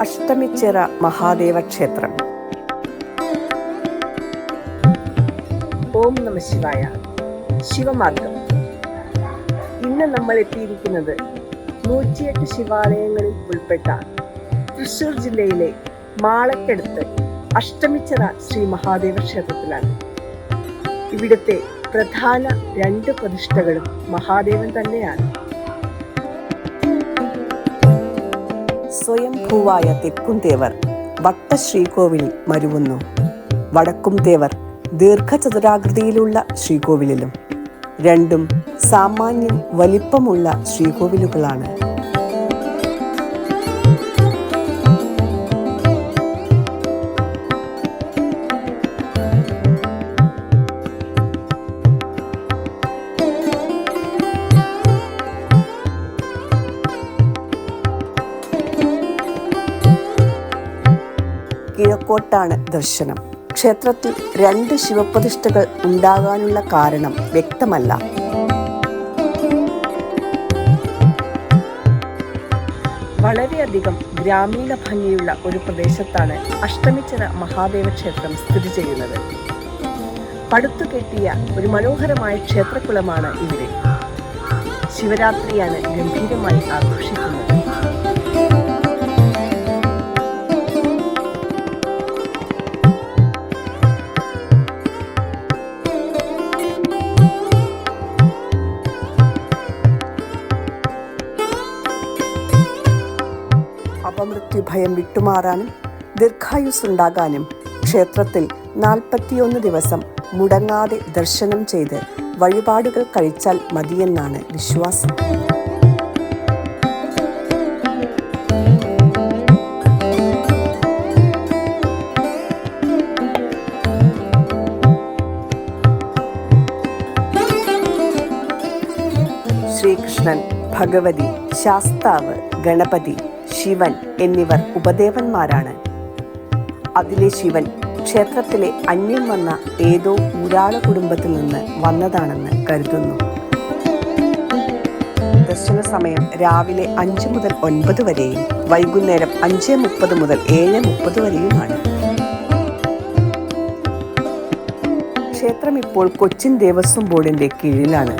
അഷ്ടമിച്ചിറ മഹാദേവ ക്ഷേത്രം. ഓം നമ ശിവായ. ശിവമാർഗം. ഇന്ന് നമ്മൾ എത്തിയിരിക്കുന്നത് 108 ശിവാലയങ്ങളിൽ ഉൾപ്പെട്ട തൃശ്ശൂർ ജില്ലയിലെ മാളക്കടുത്ത് അഷ്ടമിച്ചിറ ശ്രീ മഹാദേവ ക്ഷേത്രത്തിലാണ്. ഇവിടുത്തെ പ്രധാന 2 പ്രതിഷ്ഠകളും മഹാദേവൻ തന്നെയാണ്. സ്വയംഭൂവായ തെക്കുംതേവർ വട്ടശ്രീകോവിലിൽ മരുവുന്നു. വടക്കുംതേവർ ദീർഘചതുരാകൃതിയിലുള്ള ശ്രീകോവിലിലും. രണ്ടും സാമാന്യം വലിപ്പമുള്ള ശ്രീകോവിലുകളാണ്. കിഴക്കോട്ടാണ് ദർശനം. ക്ഷേത്രത്തിൽ 2 ശിവപ്രതിഷ്ഠകൾ ഉണ്ടാകാനുള്ള കാരണം വ്യക്തമല്ല. വളരെയധികം ഗ്രാമീണ ഭംഗിയുള്ള ഒരു പ്രദേശത്താണ് അഷ്ടമിച്ചിറ മഹാദേവ ക്ഷേത്രം സ്ഥിതി ചെയ്യുന്നത്. പടുത്തുകെട്ടിയ ഒരു മനോഹരമായ ക്ഷേത്രക്കുളമാണ് ഇവിടെ. ശിവരാത്രിയാണ് ഗംഭീരമായി ആഘോഷിക്കുന്നത്. അപമൃത്യു ഭയം വിട്ടുമാറാനും ദീർഘായുസ്സുണ്ടാകാനും ക്ഷേത്രത്തിൽ 41 ദിവസം മുടങ്ങാതെ ദർശനം ചെയ്ത് വഴിപാടുകൾ കഴിച്ചാൽ മതിയെന്നാണ് വിശ്വാസം. ശ്രീകൃഷ്ണൻ, ഭഗവതി, ശാസ്താവ്, ഗണപതി, ശിവൻ എന്നിവർ ഉപദേവന്മാരാണ്. അതിലെ ശിവൻ ക്ഷേത്രത്തിലെ അന്യം വന്ന ഏതോ ഊരാള കുടുംബത്തിൽ നിന്ന് വന്നതാണെന്ന് കരുതുന്നു. ദർശന സമയം രാവിലെ 5 മുതൽ 9 വരെയും വൈകുന്നേരം 5:30 മുതൽ 7:30 വരെയുമാണ്. ക്ഷേത്രം ഇപ്പോൾ കൊച്ചിൻ ദേവസ്വം ബോർഡിന്റെ കീഴിലാണ്.